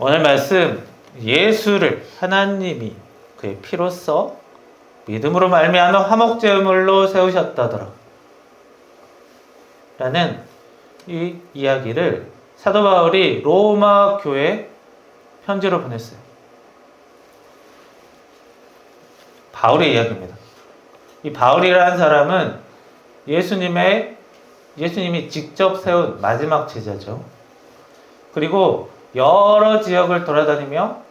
오늘 말씀, 예수를 하나님이 그의 피로써 믿음으로 말미암아 화목제물로 세우셨다더라 라는 이 이야기를 사도 바울이 로마 교회에 편지로 보냈어요. 바울의 이야기입니다. 이 바울이라는 사람은 예수님이 직접 세운 마지막 제자죠. 그리고 여러 지역을 돌아다니며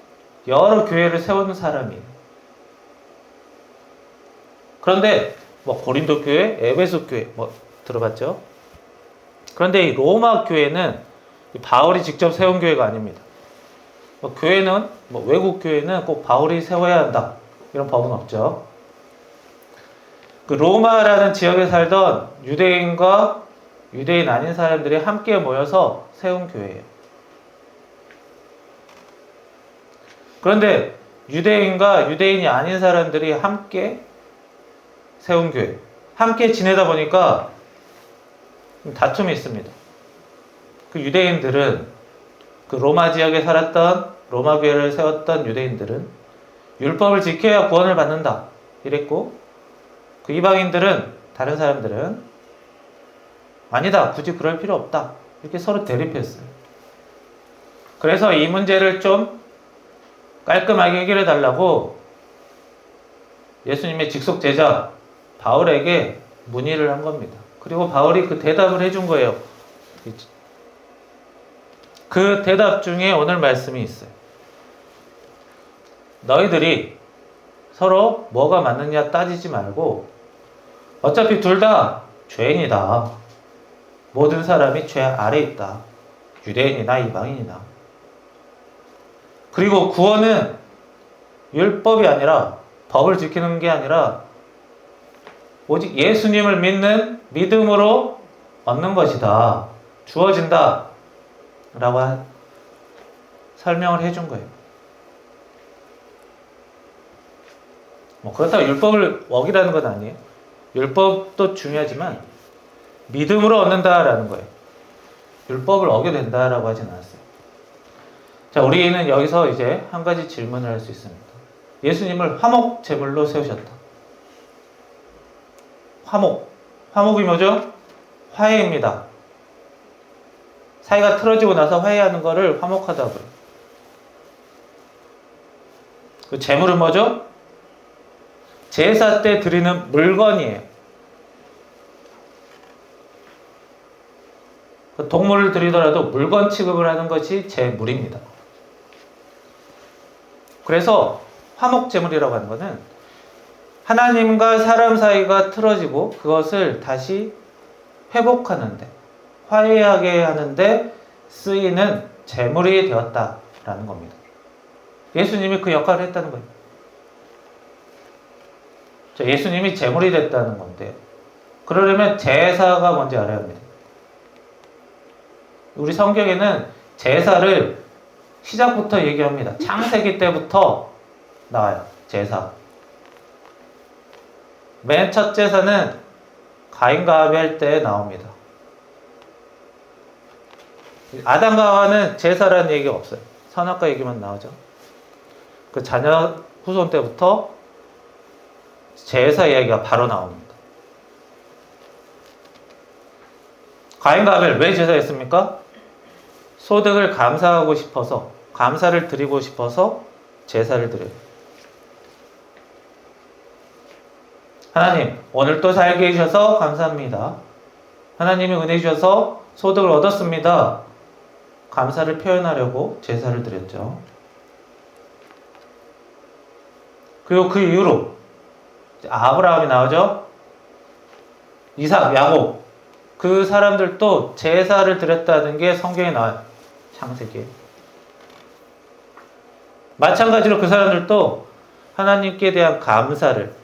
여러 교회를 세운 사람이에요. 그런데 고린도 교회, 에베소 교회 들어봤죠? 그런데 이 로마 교회는 바울이 직접 세운 교회가 아닙니다. 교회는 외국 교회는 꼭 바울이 세워야 한다 이런 법은 없죠. 그 로마라는 지역에 살던 유대인과 유대인 아닌 사람들이 함께 모여서 세운 교회예요. 그런데 유대인과 유대인이 아닌 사람들이 함께 세운 교회, 함께 지내다 보니까 다툼이 있습니다. 그 유대인들은, 그 로마 지역에 살았던 로마 교회를 세웠던 유대인들은 율법을 지켜야 구원을 받는다 이랬고, 그 이방인들은, 다른 사람들은 아니다, 굳이 그럴 필요 없다 이렇게 서로 대립했어요. 그래서 이 문제를 좀 깔끔하게 해결해 달라고 예수님의 직속 제자 바울에게 문의를 한 겁니다. 그리고 바울이 그 대답을 해준 거예요. 그 대답 중에 오늘 말씀이 있어요. 너희들이 서로 뭐가 맞느냐 따지지 말고 어차피 둘 다 죄인이다. 모든 사람이 죄 아래 있다. 유대인이나 이방인이나. 그리고 구원은 율법이 아니라, 법을 지키는 게 아니라 오직 예수님을 믿는 믿음으로 얻는 것이다. 주어진다. 라고 설명을 해준 거예요. 그렇다고 율법을 어기라는 건 아니에요. 율법도 중요하지만 믿음으로 얻는다라는 거예요. 율법을 어겨도 된다라고 하진 않았어요. 자, 우리는 여기서 이제 한 가지 질문을 할 수 있습니다. 예수님을 화목 제물로 세우셨다. 화목이 뭐죠? 화해입니다. 사이가 틀어지고 나서 화해하는 거를 화목하다고 해요. 그 제물은 뭐죠? 제사 때 드리는 물건이에요. 그 동물을 드리더라도 물건 취급을 하는 것이 제물입니다. 그래서 화목제물이라고 하는 것은 하나님과 사람 사이가 틀어지고 그것을 다시 회복하는데, 화해하게 하는데 쓰이는 제물이 되었다라는 겁니다. 예수님이 그 역할을 했다는 거예요. 자, 예수님이 제물이 됐다는 건데, 그러려면 제사가 뭔지 알아야 합니다. 우리 성경에는 제사를 시작부터 얘기합니다. 창세기 때부터 나와요. 제사. 맨 첫 제사는 가인과 아벨 때 나옵니다. 아담과 하와는 제사라는 얘기가 없어요. 선악과 얘기만 나오죠. 그 자녀 후손 때부터 제사 이야기가 바로 나옵니다. 가인과 아벨 왜 제사했습니까? 소득을 감사하고 싶어서, 감사를 드리고 싶어서 제사를 드려요. 하나님, 오늘 또 살게 해주셔서 감사합니다. 하나님이 은혜 주셔서 소득을 얻었습니다. 감사를 표현하려고 제사를 드렸죠. 그리고 그 이후로 아브라함이 나오죠. 이삭, 야곱, 그 사람들도 제사를 드렸다는 게 성경에 나와요. 창세기에. 마찬가지로 그 사람들도 하나님께 대한 감사를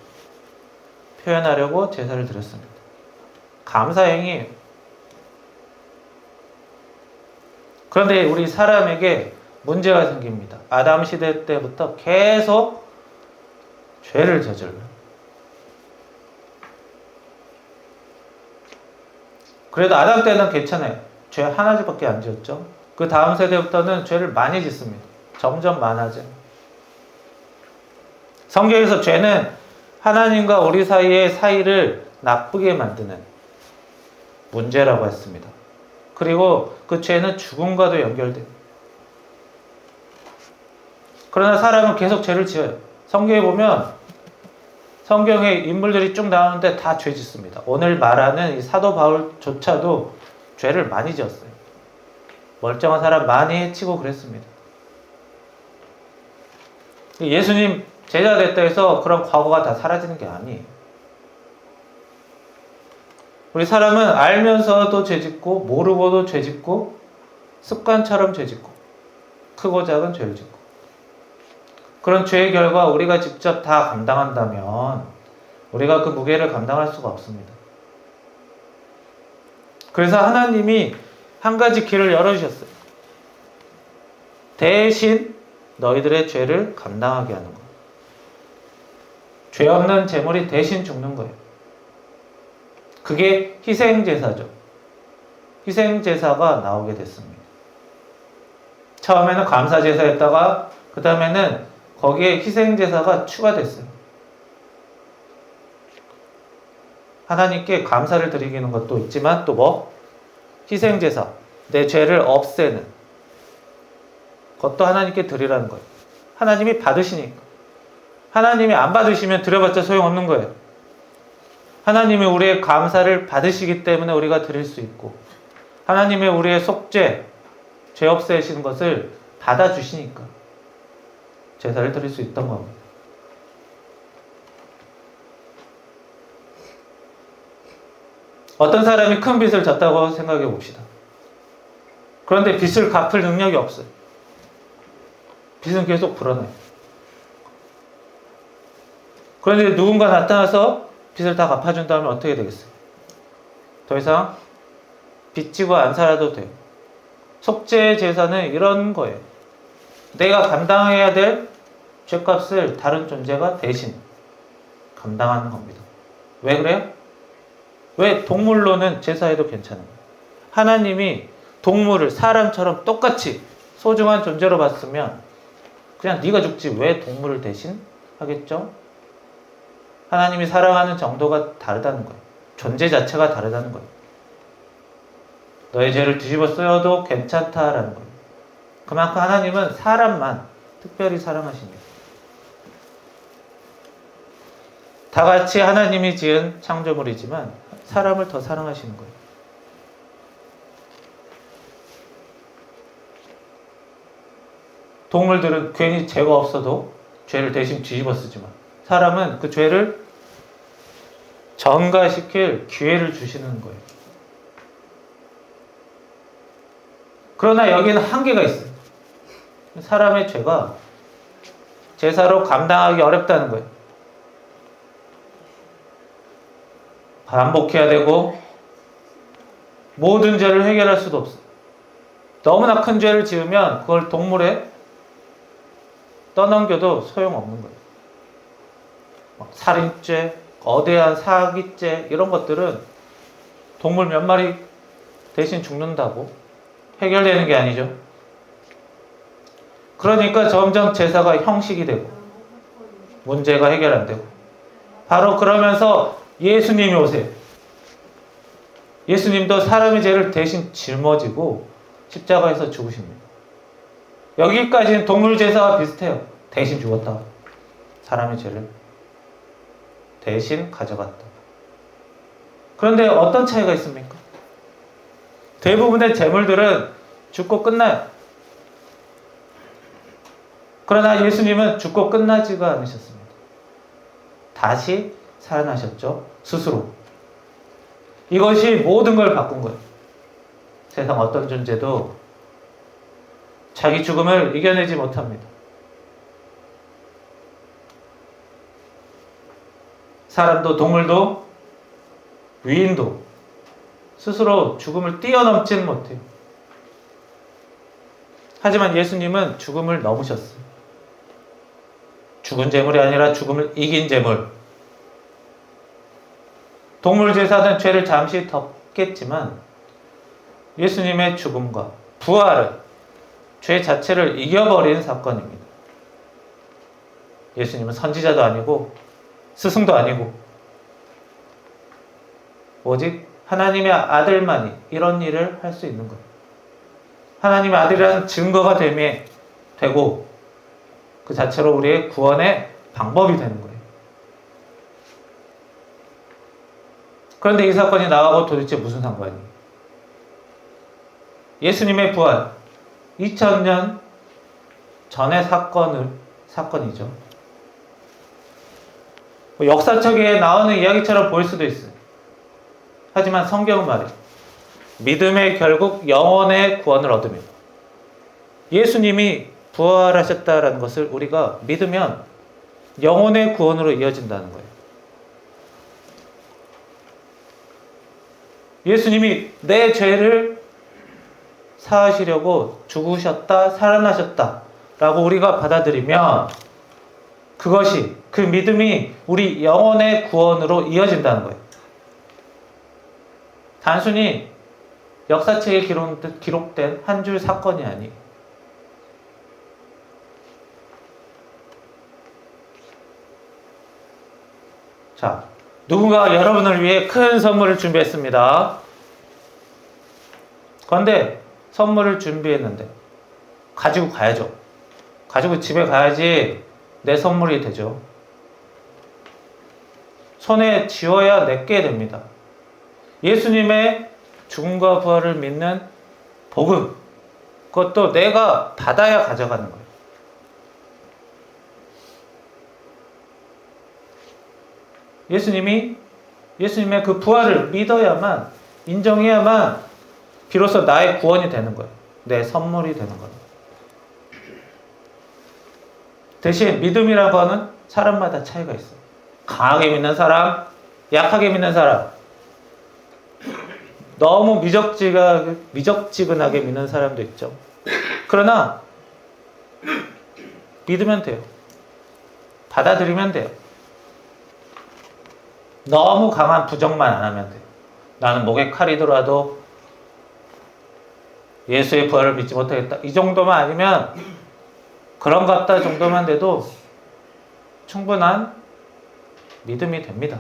표현하려고 제사를 드렸습니다. 감사행위예요. 그런데 우리 사람에게 문제가 생깁니다. 아담 시대 때부터 계속 죄를 저질러요. 그래도 아담 때는 괜찮아요. 죄 하나밖에 안 지었죠. 그 다음 세대부터는 죄를 많이 짓습니다. 점점 많아져. 성경에서 죄는 하나님과 우리 사이의 사이를 나쁘게 만드는 문제라고 했습니다. 그리고 그 죄는 죽음과도 연결돼요. 그러나 사람은 계속 죄를 지어요. 성경에 보면 성경에 인물들이 쭉 나오는데 다 죄 짓습니다. 오늘 말하는 이 사도 바울조차도 죄를 많이 지었어요. 멀쩡한 사람 많이 해치고 그랬습니다. 예수님 제자 됐다 해서 그런 과거가 다 사라지는 게 아니에요. 우리 사람은 알면서도 죄 짓고 모르고도 죄 짓고 습관처럼 죄 짓고 크고 작은 죄를 짓고 그런 죄의 결과 우리가 직접 다 감당한다면 우리가 그 무게를 감당할 수가 없습니다. 그래서 하나님이 한 가지 길을 열어주셨어요. 대신 너희들의 죄를 감당하게 하는 거예요. 죄 없는 제물이 대신 죽는 거예요. 그게 희생제사죠. 희생제사가 나오게 됐습니다. 처음에는 감사제사였다가 그 다음에는 거기에 희생제사가 추가됐어요. 하나님께 감사를 드리는 것도 있지만 또 뭐? 희생제사, 내 죄를 없애는 그것도 하나님께 드리라는 거예요. 하나님이 받으시니까. 하나님이 안 받으시면 드려봤자 소용없는 거예요. 하나님이 우리의 감사를 받으시기 때문에 우리가 드릴 수 있고 하나님이 우리의 속죄, 죄 없애시는 것을 받아주시니까 제사를 드릴 수 있던 겁니다. 어떤 사람이 큰 빚을 졌다고 생각해 봅시다. 그런데 빚을 갚을 능력이 없어요. 빚은 계속 불어나요. 그런데 누군가 나타나서 빚을 다 갚아준다면 어떻게 되겠어요? 더 이상 빚지고 안 살아도 돼요. 속죄 제사는 이런 거예요. 내가 감당해야 될 죄값을 다른 존재가 대신 감당하는 겁니다. 왜 그래요? 왜 동물로는 제사해도 괜찮은 거예요? 하나님이 동물을 사람처럼 똑같이 소중한 존재로 봤으면 그냥 네가 죽지 왜 동물을 대신 하겠죠? 하나님이 사랑하는 정도가 다르다는 거예요. 존재 자체가 다르다는 거예요. 너의 죄를 뒤집어 쓰여도 괜찮다라는 거예요. 그만큼 하나님은 사람만 특별히 사랑하십니다. 다 같이 하나님이 지은 창조물이지만 사람을 더 사랑하시는 거예요. 동물들은 괜히 죄가 없어도 죄를 대신 뒤집어 쓰지만 사람은 그 죄를 전가시킬 기회를 주시는 거예요. 그러나 여기는 한계가 있어요. 사람의 죄가 제사로 감당하기 어렵다는 거예요. 반복해야 되고 모든 죄를 해결할 수도 없어요. 너무나 큰 죄를 지으면 그걸 동물에 떠넘겨도 소용없는 거예요. 살인죄, 거대한 사기죄 이런 것들은 동물 몇 마리 대신 죽는다고 해결되는 게 아니죠. 그러니까 점점 제사가 형식이 되고 문제가 해결 안 되고 바로 그러면서 예수님이 오세요. 예수님도 사람의 죄를 대신 짊어지고 십자가에서 죽으십니다. 여기까지는 동물 제사와 비슷해요. 대신 죽었다. 사람의 죄를 대신 가져갔다. 그런데 어떤 차이가 있습니까? 대부분의 제물들은 죽고 끝나요. 그러나 예수님은 죽고 끝나지가 않으셨습니다. 다시 살아나셨죠. 스스로. 이것이 모든 걸 바꾼 거예요. 세상 어떤 존재도 자기 죽음을 이겨내지 못합니다. 사람도 동물도 위인도 스스로 죽음을 뛰어넘지는 못해요. 하지만 예수님은 죽음을 넘으셨어요. 죽은 재물이 아니라 죽음을 이긴 재물. 동물 제사는 죄를 잠시 덮겠지만 예수님의 죽음과 부활은 죄 자체를 이겨버린 사건입니다. 예수님은 선지자도 아니고 스승도 아니고 오직 하나님의 아들만이 이런 일을 할 수 있는 거예요. 하나님의 아들이라는 증거가 되고 그 자체로 우리의 구원의 방법이 되는 거예요. 그런데 이 사건이 나하고 도대체 무슨 상관이에요? 예수님의 부활 2000년 전의 사건이죠. 역사책에 나오는 이야기처럼 보일 수도 있어요. 하지만 성경은 말해요. 믿음의 결국 영혼의 구원을 얻습니다. 예수님이 부활하셨다라는 것을 우리가 믿으면 영혼의 구원으로 이어진다는 거예요. 예수님이 내 죄를 사하시려고 죽으셨다, 살아나셨다 라고 우리가 받아들이면 그것이, 그 믿음이 우리 영혼의 구원으로 이어진다는 거예요. 단순히 역사책에 기록된 한 줄 사건이 아니에요. 자, 누군가 여러분을 위해 큰 선물을 준비했습니다. 그런데 선물을 준비했는데 가지고 가야죠. 가지고 집에 가야지 내 선물이 되죠. 손에 쥐어야 내게 됩니다. 예수님의 죽음과 부활을 믿는 복음, 그것도 내가 받아야 가져가는 거예요. 예수님의 그 부활을 믿어야만, 인정해야만 비로소 나의 구원이 되는 거예요. 내 선물이 되는 거예요. 대신 믿음이라고 하는 사람마다 차이가 있어요. 강하게 믿는 사람, 약하게 믿는 사람, 너무 미적지근하게 믿는 사람도 있죠. 그러나 믿으면 돼요. 받아들이면 돼요. 너무 강한 부정만 안 하면 돼요. 나는 목에 칼이 들어와도 예수의 부활을 믿지 못하겠다. 이 정도만 아니면 그런 것 같다 정도만 돼도 충분한 믿음이 됩니다.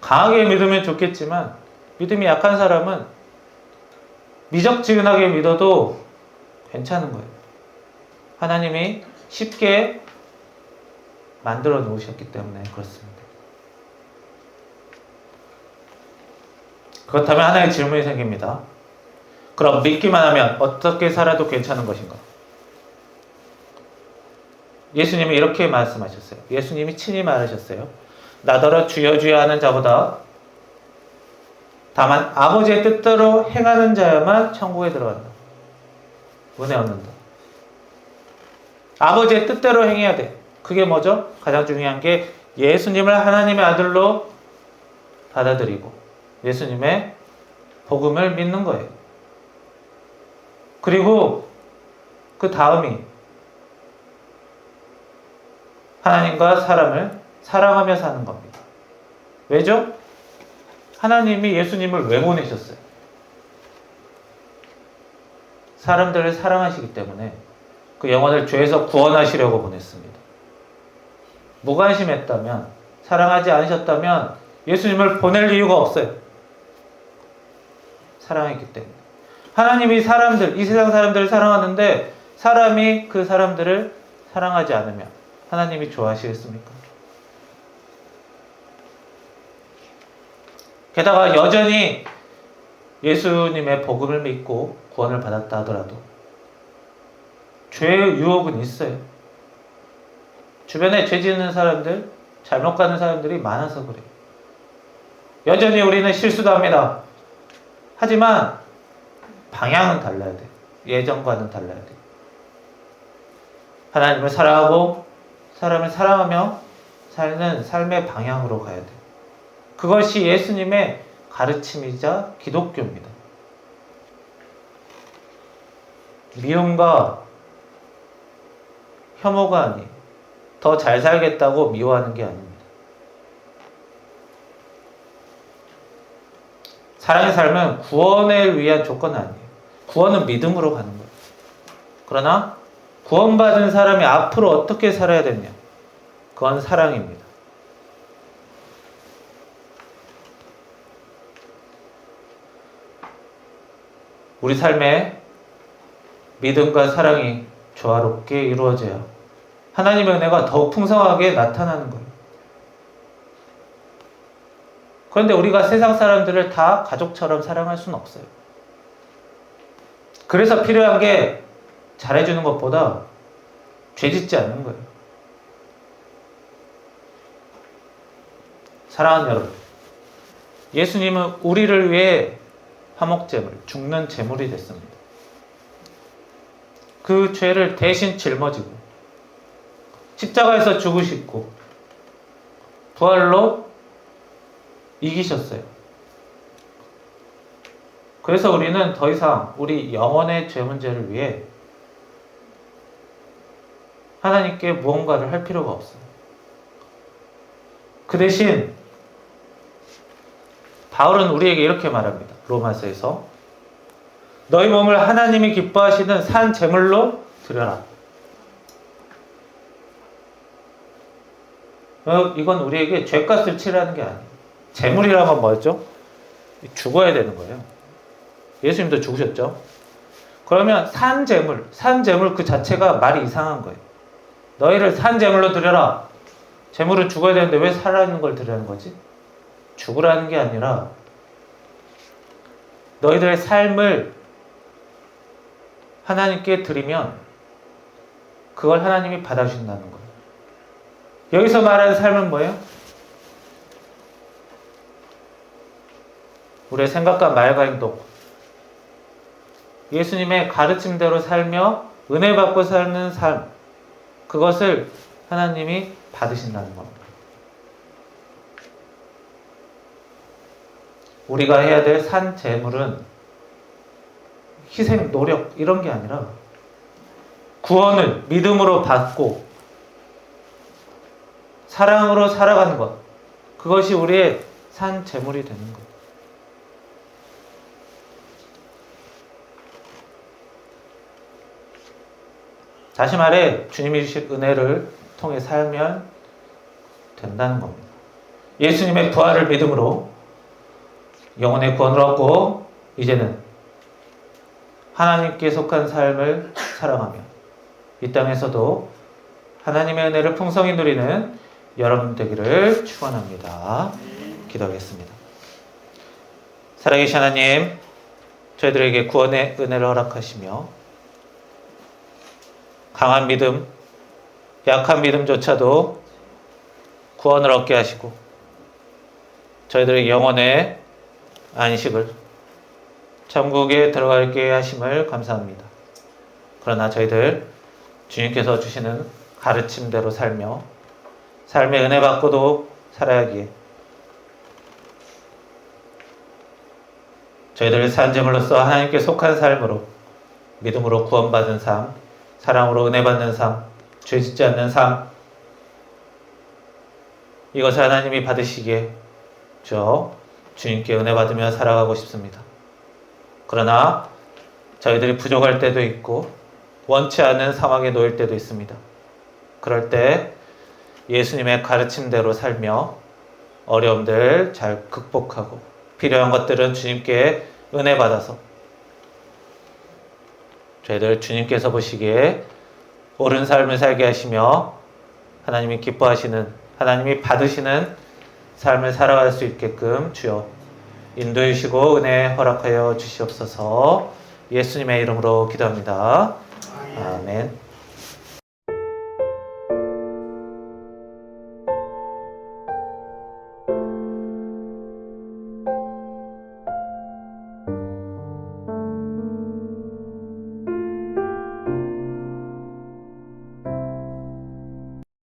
강하게 믿으면 좋겠지만 믿음이 약한 사람은 미적지근하게 믿어도 괜찮은 거예요. 하나님이 쉽게 만들어 놓으셨기 때문에 그렇습니다. 그렇다면 하나의 질문이 생깁니다. 그럼 믿기만 하면 어떻게 살아도 괜찮은 것인가? 예수님이 이렇게 말씀하셨어요. 예수님이 친히 말하셨어요. 나더러 주여 주여 하는 자보다 다만 아버지의 뜻대로 행하는 자야만 천국에 들어간다. 은혜 얻는다. 아버지의 뜻대로 행해야 돼. 그게 뭐죠? 가장 중요한 게 예수님을 하나님의 아들로 받아들이고 예수님의 복음을 믿는 거예요. 그리고 그 다음이 하나님과 사람을 사랑하며 사는 겁니다. 왜죠? 하나님이 예수님을 왜 보내셨어요? 사람들을 사랑하시기 때문에 그 영혼을 죄에서 구원하시려고 보냈습니다. 무관심했다면, 사랑하지 않으셨다면 예수님을 보낼 이유가 없어요. 사랑했기 때문에. 하나님이 이 세상 사람들을 사랑하는데 사람이 그 사람들을 사랑하지 않으면 하나님이 좋아하시겠습니까? 게다가 여전히 예수님의 복음을 믿고 구원을 받았다 하더라도 죄의 유혹은 있어요. 주변에 죄 짓는 사람들, 잘못 가는 사람들이 많아서 그래요. 여전히 우리는 실수도 합니다. 하지만 방향은 달라야 돼요. 예전과는 달라야 돼요. 하나님을 사랑하고 사람을 사랑하며 사는 삶의 방향으로 가야 돼요. 그것이 예수님의 가르침이자 기독교입니다. 미움과 혐오가 아니에요. 더 잘 살겠다고 미워하는 게 아닙니다. 사랑의 삶은 구원을 위한 조건은 아니에요. 구원은 믿음으로 가는 거예요. 그러나 구원받은 사람이 앞으로 어떻게 살아야 되냐? 그건 사랑입니다. 우리 삶에 믿음과 사랑이 조화롭게 이루어져야 하나님의 은혜가 더욱 풍성하게 나타나는 거예요. 그런데 우리가 세상 사람들을 다 가족처럼 사랑할 수는 없어요. 그래서 필요한 게 잘해주는 것보다 죄짓지 않는 거예요. 사랑하는 여러분, 예수님은 우리를 위해 화목제물, 죽는 제물이 됐습니다. 그 죄를 대신 짊어지고 십자가에서 죽으시고 부활로 이기셨어요. 그래서 우리는 더 이상 우리 영혼의 죄 문제를 위해 하나님께 무언가를 할 필요가 없어요. 그 대신 바울은 우리에게 이렇게 말합니다. 로마서에서 너희 몸을 하나님이 기뻐하시는 산 제물로 드려라. 이건 우리에게 죄값을 치르는 게 아니에요. 제물이라는 건 뭐였죠? 죽어야 되는 거예요. 예수님도 죽으셨죠? 그러면 산 제물 그 자체가 말이 이상한 거예요. 너희를 산 제물로 드려라. 제물은 죽어야 되는데 왜 살아있는 걸 드리는 거지? 죽으라는 게 아니라 너희들의 삶을 하나님께 드리면 그걸 하나님이 받아주신다는 거예요. 여기서 말하는 삶은 뭐예요? 우리의 생각과 말과 행동, 예수님의 가르침대로 살며 은혜 받고 사는 삶, 그것을 하나님이 받으신다는 겁니다. 우리가 해야 될 산 제물은 희생, 노력 이런 게 아니라 구원을 믿음으로 받고 사랑으로 살아가는 것, 그것이 우리의 산 제물이 되는 것. 다시 말해 주님이 주신 은혜를 통해 살면 된다는 겁니다. 예수님의 부활을 믿음으로 영혼의 구원을 얻고 이제는 하나님께 속한 삶을 살아가며 이 땅에서도 하나님의 은혜를 풍성히 누리는 여러분 되기를 축원합니다. 기도하겠습니다. 살아계신 하나님, 저희들에게 구원의 은혜를 허락하시며 강한 믿음, 약한 믿음조차도 구원을 얻게 하시고 저희들의 영혼의 안식을 천국에 들어가게 하심을 감사합니다. 그러나 저희들 주님께서 주시는 가르침대로 살며 삶의 은혜 받고도 살아야 하기에 저희들 산제물로서 하나님께 속한 삶으로 믿음으로 구원받은 삶, 사랑으로 은혜 받는 삶, 죄짓지 않는 삶, 이것을 하나님이 받으시기에 주님께 은혜 받으며 살아가고 싶습니다. 그러나 저희들이 부족할 때도 있고 원치 않은 상황에 놓일 때도 있습니다. 그럴 때 예수님의 가르침대로 살며 어려움들 잘 극복하고 필요한 것들은 주님께 은혜 받아서 저희들 주님께서 보시기에 옳은 삶을 살게 하시며 하나님이 기뻐하시는, 하나님이 받으시는 삶을 살아갈 수 있게끔 주여 인도해 주시고 은혜 허락하여 주시옵소서. 예수님의 이름으로 기도합니다. 아멘.